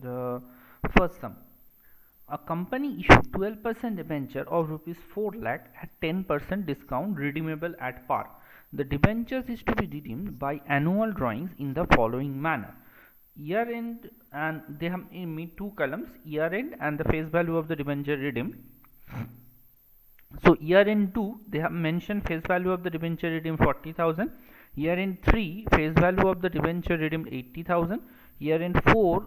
the first sum. A company issued 12% debenture of rupees 4 lakh at 10% discount redeemable at par. The debentures is to be redeemed by annual drawings in the following manner. Year end, and they have made two columns, year end and the face value of the debenture redeemed. So year end 2 they have mentioned face value of the debenture redeemed 40,000. Year end 3 face value of the debenture redeemed 80,000. Year end 4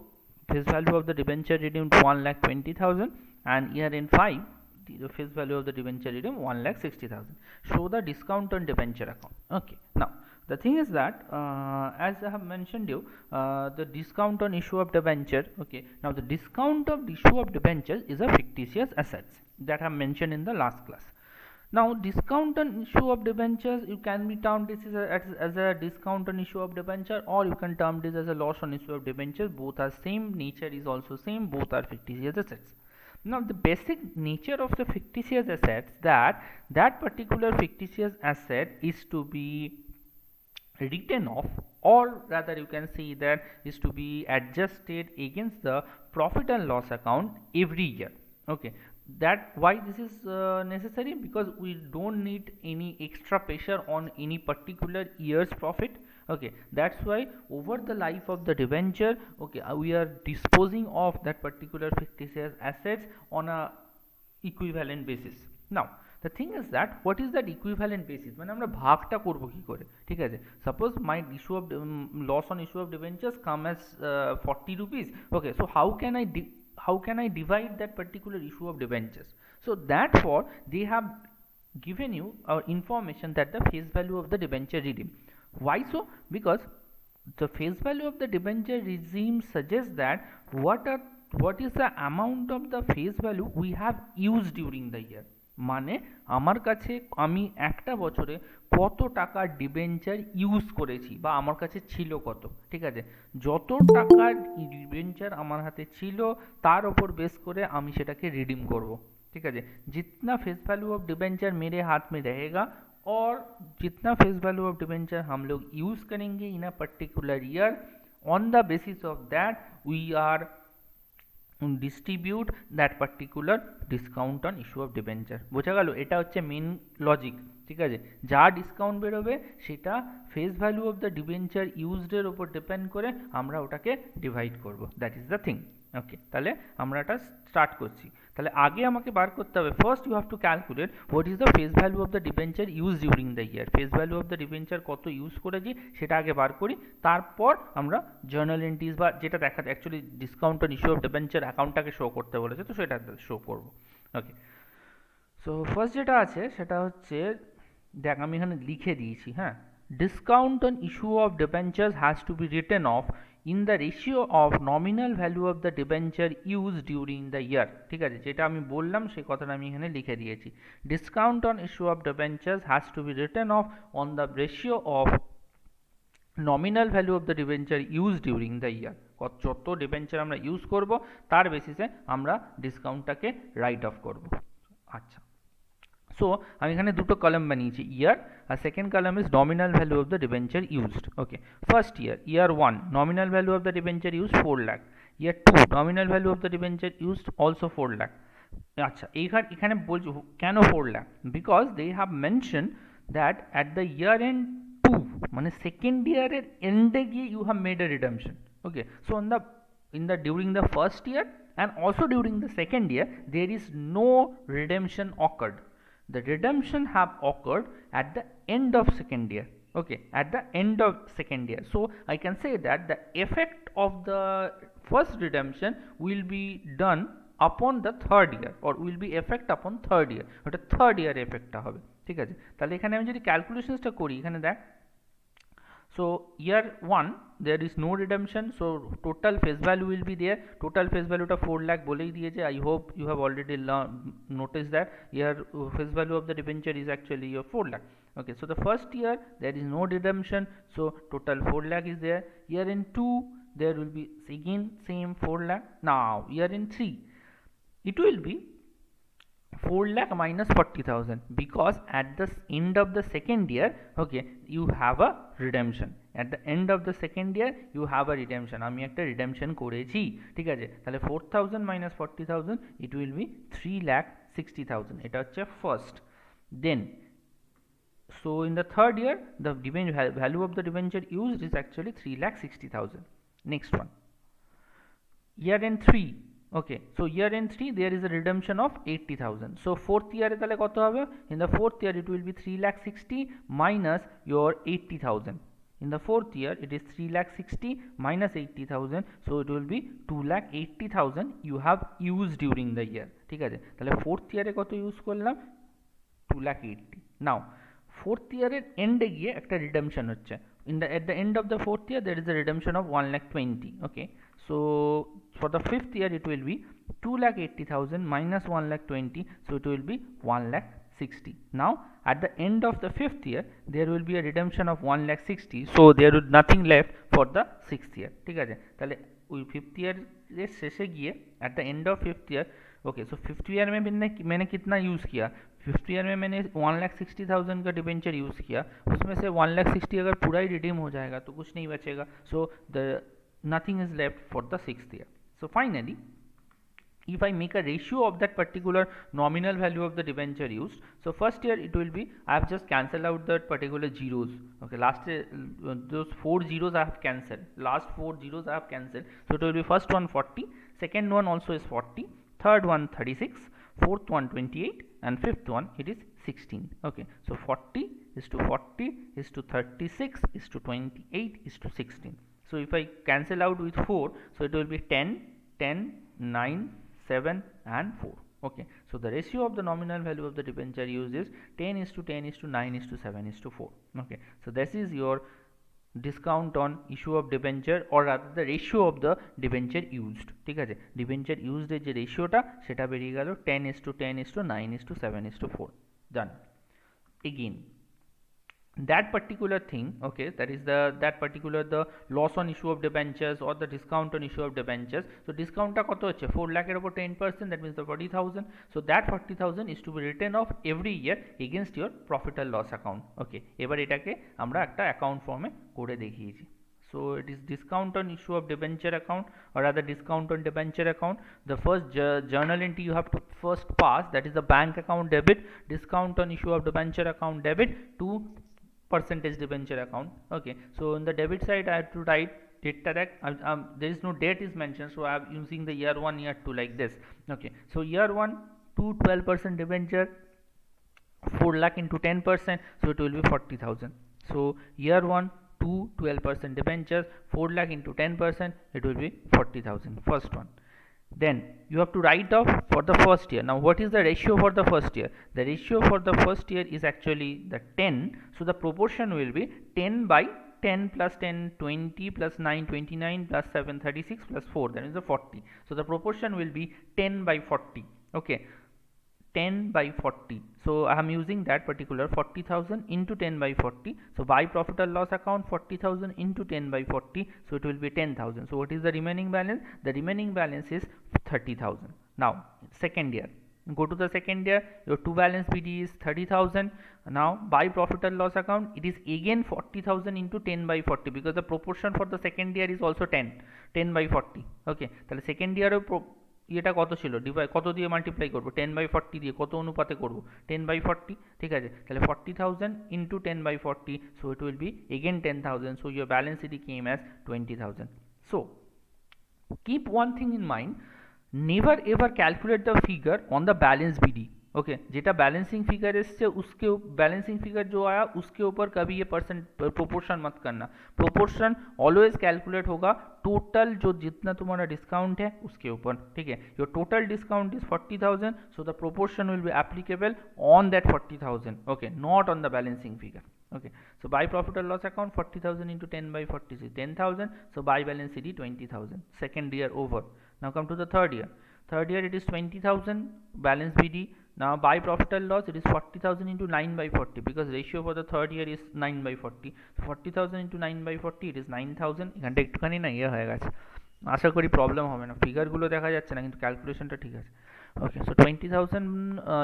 face value of the debenture redeemed 1,20,000, and year end 5 the face value of the debenture redeemed 1,60,000. Show the discount on debenture account. Okay, now the thing is that as I have mentioned you, the discount on issue of debenture. Okay, now the discount of issue of debentures is a fictitious assets that I have mentioned in the last class. Now discount on issue of debentures, you can be termed this as a discount on issue of debenture, or you can term this as a loss on issue of debentures. Both are same, nature is also same, both are fictitious assets. Now the basic nature of the fictitious assets, that particular fictitious asset is to be written off, or rather you can see that is to be adjusted against the profit and loss account every year. Okay, that why this is necessary, because we don't need any extra pressure on any particular year's profit. Okay, that's why over the life of the debenture, okay, we are disposing of that particular fictitious assets on a equivalent basis. Now the thing is that what is that equivalent basis, মানে আমরা ভাগটা করব কি করে, ঠিক আছে? Suppose my issue of loss on issue of debentures come as 40 rupees. Okay, so how can I divide that particular issue of debentures? So therefore they have given you information that the face value of the debenture redeem. Why so? Because the face value of the debenture regime suggests that what is the amount of the face value we have used during the year. মানে আমার কাছে আমি একটা বছরে কত টাকা debenture use করেছি বা আমার কাছে ছিল কত, ঠিক আছে? যত টাকার ডিবেঞ্চার আমার হাতে ছিল তার উপর বেস করে আমি সেটাকে রিডিম করব, ঠিক আছে? जितना फेस वैल्यू ऑफ डिबेंचर मेरे हाथ में रहेगा और जितना फेस वैल्यू ऑफ डिबेंचर हम लोग यूज करेंगे in a particular year, on the basis of that we are distribute that particular discount on issue of debenture. বোঝা গেল? এটা হচ্ছে মেন লজিক, ঠিক আছে? যা ডিসকাউন্ট বেরোবে সেটা face value of the debenture ইউজডের ওপর ডিপেন্ড করে আমরা ওটাকে ডিভাইড করব, that is the thing. Okay, তাহলে আমরা এটা স্টার্ট করছি। তাহলে আগে আমাকে বার করতে হবে, first you have to calculate what is the face value of the debenture use during the year. Face value of the debenture কত ইউজ করেছি সেটা আগে বার করি, তারপর আমরা জার্নাল এন্ট্রিজ বা যেটা দেখা actually discount on issue of debenture অ্যাকাউন্টটাকে শো করতে বলেছে, তো সেটা শো করব। ওকে, সো ফার্স্ট যেটা আছে সেটা হচ্ছে, দেখ আমি এখানে লিখে দিয়েছি, হ্যাঁ, discount on issue of debentures has to be written off in the ratio of nominal value of the debenture used during the year, ঠিক আছে? যেটা আমি বললাম সেই কথাটা আমি এখানে লিখে দিয়েছি। Discount on issue of debentures has to be written off on the ratio of nominal value of the debenture use during the year. যত ডিবেঞ্চার আমরা ইউজ করব তার বেসিসে আমরা ডিসকাউন্টটাকে রাইট অফ করব। আচ্ছা, সো আমি এখানে দুটো কলাম বানিয়েছি, ইয়ার আর second column is nominal value of the debenture used. Okay, first year 1 nominal value of the debenture use 4 lakh. Year 2 nominal value of the debenture used also 4 lakh. আচ্ছা, এখানে বলছি কেন 4 lakh, because they have mention that at the year end 2 মানে second ইয়ারের এন্ডে গিয়ে you have made a redemption. Okay, so in the during the first year and also during the second year there is no redemption occurred. The redemption have occurred at the end of second year. Okay, at the end of second year, so I can say that the effect of the first redemption will be done upon the third year or will be effect upon third year, ওটা third year effect টা হবে, ঠিক আছে? তাহলে এখানে আমি যদি ক্যালকুলেশনসটা করি, এখানে দেখ, so year 1 there is no redemption, so total face value will be there, total face value টা 4 lakh বলেই দিয়েছে। I hope you have already noticed that year face value of the debenture is actually your 4 lakh. Okay, so the first year there is no redemption, so total 4 lakh is there. Year in 2 there will be again same 4 lakh. Now year in 3 it will be 4 lakh minus 40,000, because at the end of the second year, okay, you have a redemption, at the end of the second year you have a redemption, আমি একটা redemption করেছি, ঠিক আছে, তাহলে 4000 minus 40000 it will be 3,60,000, এটা হচ্ছে first. Then so in the third year the value of the debenture used is actually 3,60,000. Next one, year end 3. Okay, so year end 3 there is a redemption of 80,000. So fourth year তাহলে কত হবে? In the fourth year it will be 3,60,000 minus your 80,000. In the fourth year it is 3,60,000 minus 80,000, so it will be 2,80,000 you have used during the year, ঠিক আছে, তাহলে fourth year এ কত use করলাম? 2,80,000. Now fourth year এর এন্ডে গিয়ে একটা redemption হচ্ছে, at the end of the fourth year there is a redemption of 1,20,000. Okay, so for the fifth year it will be 2,80,000 minus 1,20,000, so it will be 1,60,000. Now at the end of the fifth year there will be a redemption of 1,60,000, so there will nothing left for the sixth year, ঠিক আছে, তাহলে ওই fifth year এর শেষে গিয়ে at the end of fifth year. Okay, so fifth year में मैंने कितना यूज़ किया? फिफ्थ ईयर में मैंने 1,60,000 का डिबेंचर यूज़ किया, उसमें से 1,60,000 अगर पूरा ही रिडीम हो जाएगा तो कुछ नहीं बचेगा, so the nothing is left for the sixth year. So finally if I make a ratio of that particular nominal value of the debenture used, so first year it will be, I have just cancelled out that particular zeros. Okay, last those 4 zeros I have cancelled, last 4 zeros I have cancelled, so it will be first one 40, second one also is 40, third one 36, fourth one 28, and fifth one it is 16. Okay, so 40 is to 40 is to 36 is to 28 is to 16. So if I cancel out with 4, so it will be 10, 10, 9, 7 and 4. Okay, so the ratio of the nominal value of the debenture used is 10 is to 10 is to 9 is to 7 is to 4. Okay, so this is your discount on issue of debenture, or rather the ratio of the debenture used, ঠিক আছে, debenture used এর যে রেশিওটা সেটা বেরিয়ে গেল 10 is to 10 is to 9 is to 7 is to 4. Done. Again that particular thing, okay, that is that particular the loss on issue of debentures or the discount on issue of debentures. So discount টা কত হচ্ছে? 4 lakh এর উপর 10%, that means the 40,000. So that 40,000 is to be written off every year against your profit and loss account. Okay, এবার এটাকে আমরা একটা account ফর্মে করে দেখিয়েছি. So it is discount on issue of debenture account, or rather discount on debenture account. The first journal entry you have to first pass, that is the bank account debit, discount on issue of debenture account debit to percentage debenture account. Okay, so in the debit side I have to write date direct, there is no date is mentioned, so I am using the year 1 year 2 like this. Okay, so year 1 to 12% debenture, 4 lakh into 10%, so it will be 40,000. So year 1 to 12% debentures, 4 lakh into 10%, it will be 40,000, first one. Then you have to write off for the first year. Now what is the ratio for the first year? The ratio for the first year is actually the 10, so the proportion will be 10 by 10 plus 10 20 plus 9 29 plus 7 36 plus 4, that is the 40. So the proportion will be 10 by 40. Okay, 10 by 40, so I am using that particular 40,000 into 10 by 40. So by profit or loss account 40,000 into 10 by 40, so it will be 10,000. So what is the remaining balance? The remaining balance is 30,000. Now second year, go to the second year, your to balance BD is 30,000. Now by profit and loss account it is again 40,000 into 10 by 40, because the proportion for the second year is also 10 by 40. Okay, তাহলে second year এটা কত ছিল, কত দিয়ে multiply করবো? 10 by 40 দিয়ে, কত অনুপাতে করবো? 10 by 40, ঠিক আছে, তাহলে 40,000 into 10 by 40, so it will be again 10,000, so your balance sheet came as 20,000. So keep one thing in mind, never ever calculate the figure on the balance BD. Okay, जेटा balancing figure इससे उसके balancing figure जो आया उसके ऊपर कभी ये percent proportion मत करना. प्रोपोर्शन ऑलवेज कैलकुलेट होगा टोटल जो जितना तुम्हारा डिस्काउंट है उसके ऊपर, ठीक है. Your total discount is 40,000, so the proportion will be applicable on that 40,000. Okay, not on the balancing figure. Okay, so by profit or loss account 40,000 into 10 by 40 is 10,000, so by balance CD 20,000. Second year over. Now come to the third year. Third year it is 20,000 balance BD. Now by profit or loss it is 40,000 into 9 by 40, because ratio for the third year is 9 by 40. So 40,000 into 9 by 40 it is 9,000. এখানটা একটুখানি না ইয়ে হয়ে গেছে, আশা করি problem হবে না, ফিগারগুলো দেখা যাচ্ছে না কিন্তু ক্যালকুলেশনটা ঠিক আছে. Okay, so 20,000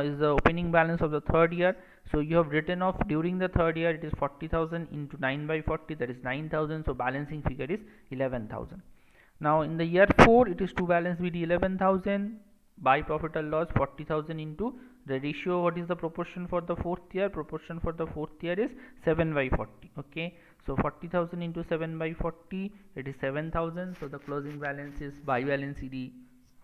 is the opening balance of the third year. So you have written off during the third year, it is 40,000 into 9 by 40, that is 9,000. So balancing figure is 11,000. Now in the year 4 it is to balance with 11,000 by profit or loss 40,000 into the ratio. What is the proportion for the fourth year? Proportion for the fourth year is 7 by 40. Okay, so 40,000 into 7 by 40, it is 7,000. So the closing balance is by balance CD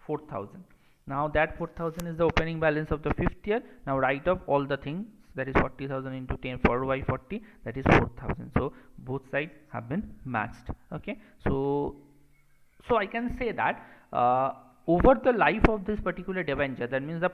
4,000. Now that 4,000 is the opening balance of the fifth year. Now write off all the things, that is 40,000 into 10 4 by 40, that is 4,000. So both sides have been matched. Okay, so I can say that over the life of this particular debenture, that means the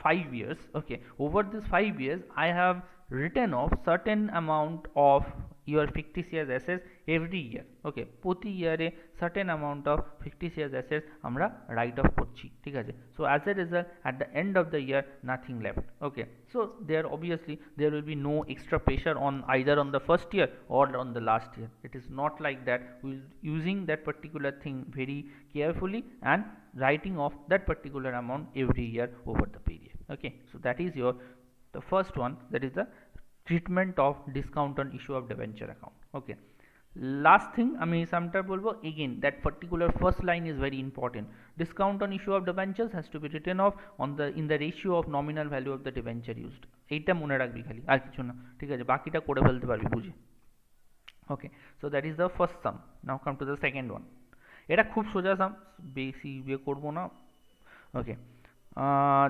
5 years, okay, over this 5 years I have written off certain amount of your fictitious assets every year. Okay, প্রতি ইয়ারে certain amount of fictitious assets আমরা write off করছি, ঠিক আছে। So as a result at the end of the year nothing left. Okay, so there obviously there will be no extra pressure on either on the first year or on the last year. It is not like that. We'll using that particular thing very carefully and writing off that particular amount every year over the period. Okay, so that is your the first one, that is the treatment of discount on issue of debenture account. Okay, last thing আমি সামটা বলবো, again that particular first line is very important. Discount on issue of debentures has to be written off on the in the ratio of nominal value of the debenture used. এইটা মনে রাখবি খালি, আর কিছু না, ঠিক আছে, বাকিটা করে ফেলতে পারবি বুঝে। Okay, so that is the first sum. Now come to the second one. এটা খুব সোজা সাম, বেশি ইয়ে করবো না। Okay,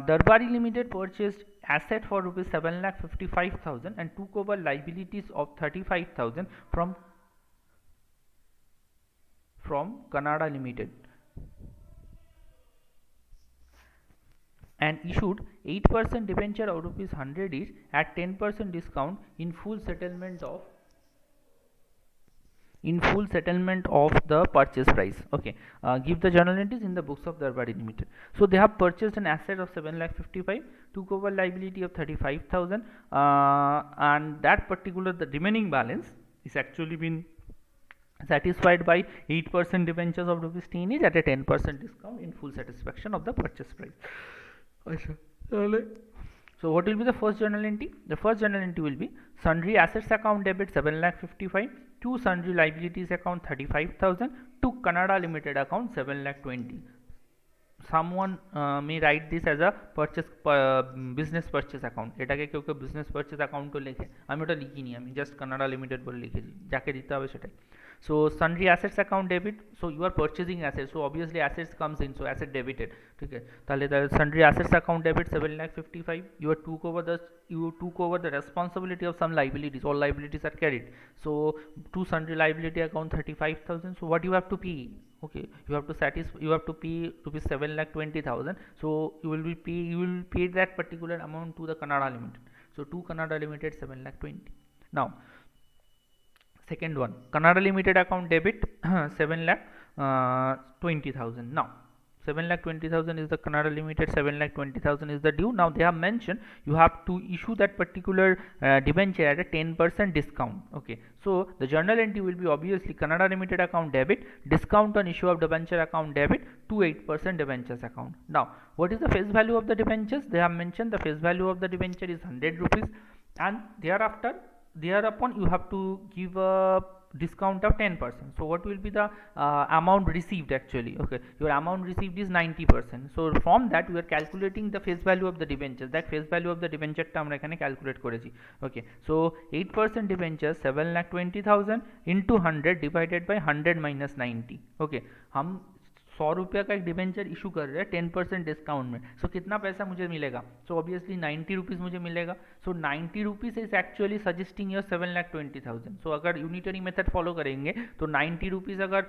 Darbari Limited purchased asset for rupees 7,55,000 and took over liabilities of 35,000 from Canada Limited and issued 8% debenture of rupees 100 each at 10% discount in full settlement of the purchase price. Okay, give the journal entries in the books of Darbari Limited. So they have purchased an asset of 7,55,000, took over liability of 35,000, and that particular the remaining balance is actually been satisfied by 8% debentures of rupees 10 each at a 10% discount in full satisfaction of the purchase price. So what will be the first journal entry? The first journal entry will be sundry assets account debit 7,55,000, to sundry liabilities account 35,000, to Canada Limited account 7,20,000. Someone may write this as a business purchase account. এটাকে কেউ কেউ business purchase account ও লেখে, আমি ওটা লিখিনি, আমি just Canada Limited বলে লিখেছি, যাকে দিতে হবে সেটাই। So sundry assets account debit, so you are purchasing assets, so obviously assets comes in, so asset debited, ঠিক আছে, তাহলে the sundry assets account debit 7,55,000, you took over the responsibility of some liabilities, all liabilities are carried, so to sundry liability account 35,000, so what you have to pay? Okay, you have to pay rupees 7,20,000, so you will pay that particular amount to the Canada Limited, so to Canada Limited 7,20,000. Now second one, Canada Limited account debit 7,20,000. Now 7,20,000 is the Canada Limited, 7,20,000 is the due. Now they have mentioned you have to issue that particular debenture at a 10% discount. Okay, so the journal entry will be obviously Canada Limited account debit, discount on issue of debenture account debit to 8% debentures account. Now what is the face value of the debentures? They have mentioned the face value of the debenture is 100 rupees, and thereupon you have to give a discount of 10%. So what will be the amount received actually? Okay, your amount received is 90%, so from that we are calculating the face value of the debenture. That face value of the debenture টা আমরা এখানে calculate করেছি। Okay, so 8% debenture 7,20,000 into 100 divided by 100 minus 90. Okay, हम 100 रुपये का एक debenture issue कर रहे हैं 10% डिस्काउंट में, सो कितना पैसा मुझे मिलेगा? सो ऑब्वियसली 90 रुपीज़ मुझे मिलेगा। सो 90 rupees is actually suggesting your 7,20,000। सो अगर यूनिटरी मेथड फॉलो करेंगे तो 90 रुपीज़ अगर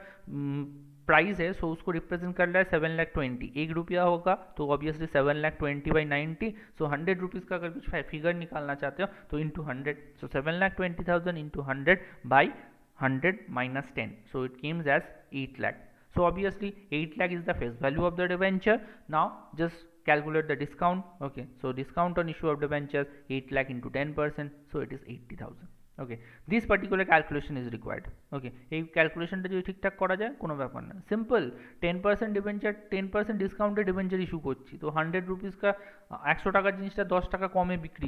प्राइस है, सो उसको रिप्रेजेंट कर रहा है 7,20,000। 1 रुपया होगा तो ऑब्वियसली 7,20,000 by 90, सो 100 रुपीज़ का अगर कुछ फिगर निकालना चाहते हो तो into 100, so 7,20,000 into 100 by 100 minus 10, so it comes as 8 lakh. So obviously 8 lakh is the face value of the debenture. Now just calculate the discount. Okay, so discount on issue of debentures 8 lakh into 10%, so it is 80,000. Okay, this particular calculation is required. Okay, এই ক্যালকুলেশনটা যদি ঠিকঠাক করা যায় কোনো ব্যাপার না, simple. 10% debenture, 10% ডিসকাউন্টে ডিবেঞ্চার ইস্যু করছি, তো 100 রুপিস কা 100 টাকার জিনিসটা 10 টাকা কমে বিক্রি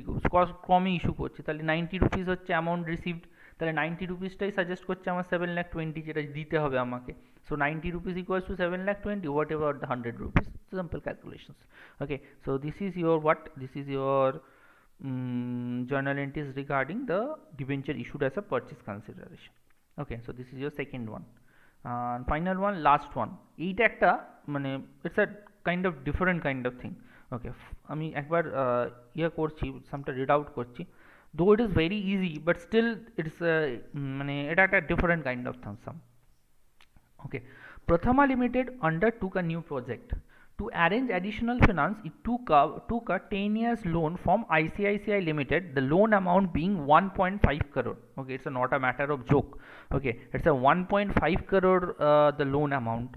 কমে ইস্যু করছি, তাহলে 90 রুপিস হচ্ছে অ্যামাউন্ট রিসিভড, তাহলে 90 রুপিসটাই সাজেস্ট করছে আমার 7,20,000 যেটা দিতে হবে আমাকে। So 90 rupees equals to 7,20,000, whatever the 100 rupees. Simple calculations. Okay, so this is your what? This is your journal entries regarding the debenture issued as a purchase consideration. Okay, so this is your second one. And final one, last one. এইটা একটা মানে it's a kind of different kind of thing. Okay, আমি একবার করছি, সামটা read out করছি। Though it is very easy, but still it's মানে এটা একটা different kind of sum. Okay, Prathama Limited undertook a new project. To arrange additional finance, it took a 10 years loan from ICICI Limited, the loan amount being 1.5 crore. Okay, it's not a matter of joke. Okay, it's a 1.5 crore the loan amount.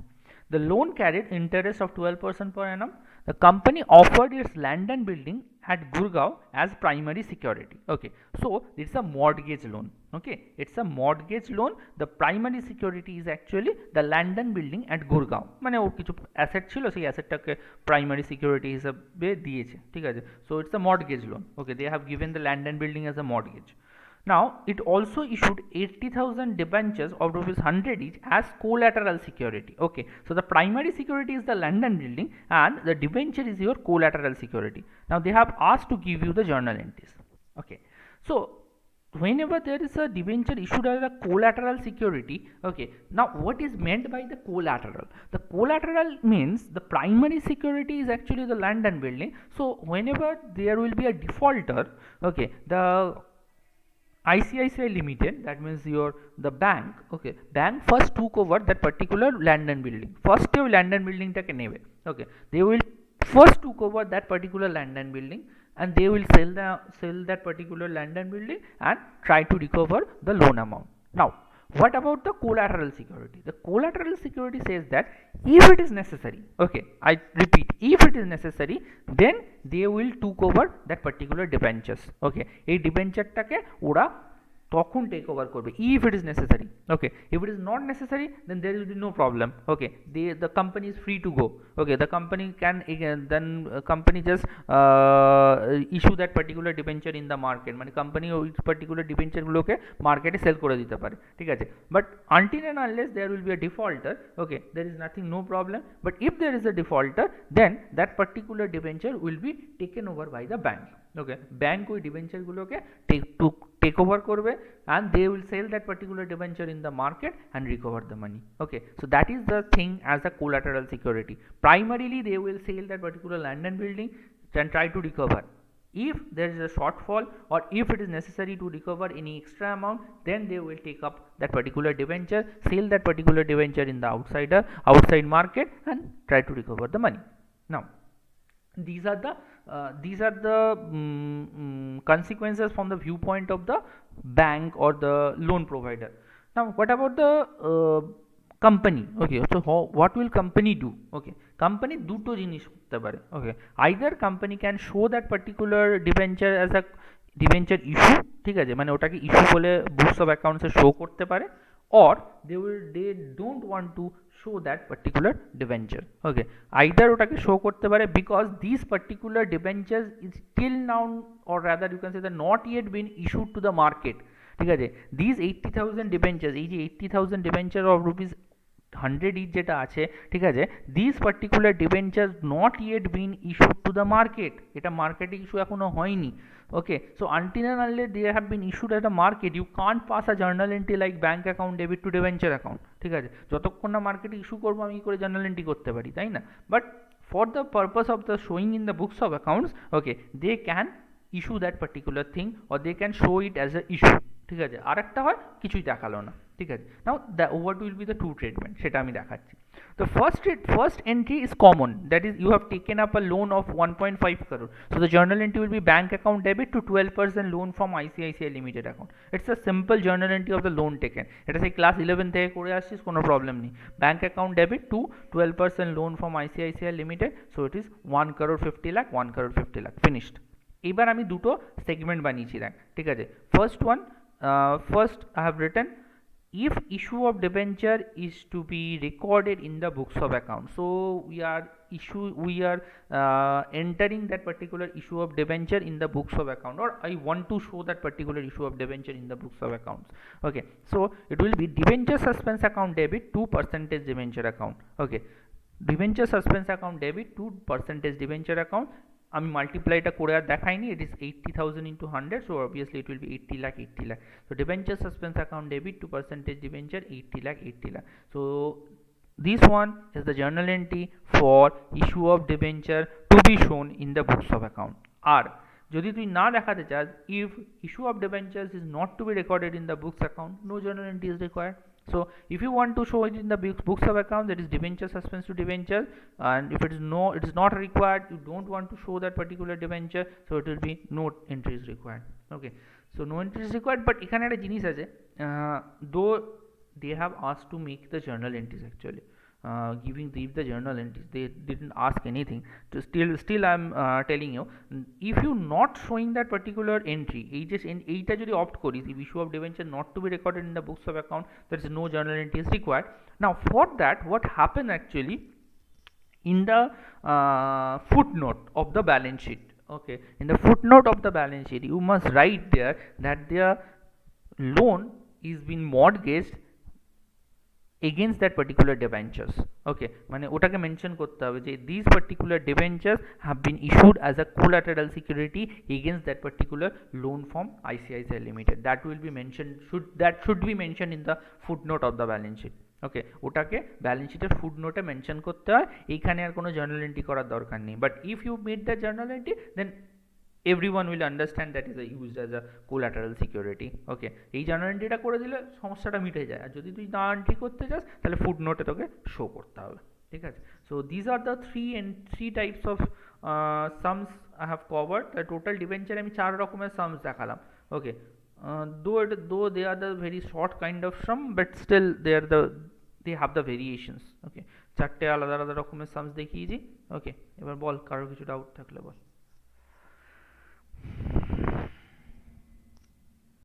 The loan carried interest of 12% per annum. The company offered its land and building at Gurgaon as primary security. Okay, so it's a mortgage loan. Okay, it's a mortgage loan. The primary security is actually the land and building at Gurgaon. মানে ওর কিছু asset ছিল, সেই অ্যাসেটটাকে primary security হিসেবে দিয়েছে, ঠিক আছে। So it's a mortgage loan. Okay, they have given the land and building as a mortgage. Now, it also issued 80,000 debentures of rupees 100 each as collateral security. Okay, so the primary security is the land and building, and the debenture is your collateral security. Now, they have asked to give you the journal entries. Okay, so whenever there is a debenture issued as a collateral security, okay, now what is meant by the collateral? The collateral means the primary security is actually the land and building. So whenever there will be a defaulter, okay, the ICICI Limited, that means the bank, okay, bank first took over that particular land and building. First your land and building take neve. Okay, they will first took over that particular land and building, and they will sell that particular land and building and try to recover the loan amount. Now, what about the collateral security? The collateral security says that if it is necessary, okay, I repeat, if it is necessary, then they will took over that particular debentures. Okay, এই ডিবেঞ্চারটাকে ওরা তখন take over করবে if it is necessary. Okay, if it is not necessary, then there will be no problem. Okay, the company is free to go. Okay, the company can then company just issue that particular debenture in the market, মানে company ওই particular debenture গুলোকে মার্কেটে sell করে দিতে পারে, ঠিক আছে। but until and unless there will be a defaulter, okay, there is nothing, no problem. But if there is a defaulter, then that particular debenture will be taken over by the bank. Okay, bank ওই debenture গুলোকে take over করবে, and they will sell that particular debenture in the market and recover the money. Okay, so that is the thing as a collateral security. Primarily they will sell that particular land and building and try to recover. If there is a shortfall, or if it is necessary to recover any extra amount, then they will take up that particular debenture, sell that particular debenture in the outside market and try to recover the money. Now, these are the consequences from the viewpoint of the bank or the loan provider. Now, what about the company? Okay, so what will company do? Okay, company দুটো জিনিস করতে পারে। Okay, either company can show that particular debenture as a debenture issue, ঠিক আছে, মানে ওটাকে issue বলে books of অ্যাকাউন্টসে show করতে পারে, or they don't want to show that particular debenture. Okay, either ওটাকে শো করতে পারে because these particular debentures is till now, or rather you can say that not yet been issued to the market, ঠিক আছে। these 80,000 debentures, এই যে 80,000 debenture of rupees 100 each যেটা আছে, ঠিক আছে, these particular debentures not yet been issued to the market, এটা মার্কেটে ইস্যু এখনো হয়নি। Okay, so until and unless they have been issued at the market, you can't pass a journal entry like bank account debit to debenture account, ঠিক আছে। যতক্ষণ না মার্কেটে issue করবো আমি কি করে জার্নাল এন্ট্রি করতে পারি, তাই না? But for the purpose of the showing in the books of accounts, okay, they can issue that particular thing, or they can show it as a issue, ঠিক আছে। আর একটা হয় কিছুই দেখালো না, ঠিক আছে। now what will be the true treatment সেটা আমি দেখাচ্ছি। the first entry is common, that is you have taken up a loan of 1.5 crore, so the journal entry will be bank account debit to 12% loan from ICICI Limited account. It's a simple journal entry of the loan taken, এটা সেই class 11 থেকে করে আসছিস, কোনো problem নেই। bank account debit to 12% loan from ICICI Limited, so it is 1 crore 50 lakh, 1 crore 50 lakh, finished. এবার আমি দুটো সেগমেন্ট বানিয়েছি দেখ, ঠিক আছে। First one first I have written, if issue of debenture is to be recorded in the books of account, so we are entering that particular issue of debenture in the books of account, or I want to show that particular issue of debenture in the books of accounts. Okay, so it will be debenture suspense account debit to percentage debenture account. Okay, debenture suspense account debit to percentage debenture account. আমি মাল্টিপ্লাইটা করে আর দেখাইনি, it is 80,000 into 100, so obviously it will be 80 lakh 80 lakh. So debenture suspense account debit to percentage debenture 80 lakh 80 lakh. So this one is the journal entry for issue of debenture to be shown in the books of account. আর যদি তুই না দেখাতে চাস, if issue of debentures is not to be recorded in the books account, no journal entry is required. So if you want to show it in the books of account, that is debenture suspense to debenture, and if it is not required, you don't want to show that particular debenture, so it will be no entry is required. Okay, so no entry is required, but এখানে একটা জিনিস আছে, though they have asked to make the journal entries actually, giving the journal entries, they didn't ask anything. So still I'm telling you, if you not showing that particular entry, এইটা যদি opt করিস, if issue of debenture not to be recorded in the books of account, there is no journal entry is required. Now for that, what happened actually, in the footnote of the balance sheet, okay, in the footnote of the balance sheet, you must write there that their loan is being mortgaged against that particular debentures. Okay, মানে ওটাকে mention করতে হবে যে these particular debentures have been issued as a collateral security against that particular loan from ICICI Limited. That will be mentioned, should be mentioned in the footnote of the balance sheet. ওকে, ওটাকে balance শিটের ফুটনোটে mention করতে হয়, এইখানে আর কোনো journal entry করার দরকার নেই। But if you made the journal entry, then everyone will understand that is used as a collateral security. Okay, এই জার্নাল এন্ট্রিটা করে দিলে সমস্যাটা মিটে যায়। আর যদি তুই না এন্ট্রি করতে চাস, তাহলে ফুটনোটে তোকে শো করতে হবে। ঠিক আছে, so this are the three types of sums I have covered. Total ডিবেঞ্চারে আমি 4 রকমের সামস দেখালাম। ওকে, though they are the very short kind of sum, but still they have the variations. Okay, 4টে আলাদা আলাদা রকমের সামস দেখিয়েছি। ওকে, এবার বল, কারোর কিছু ডাউট থাকলে বল।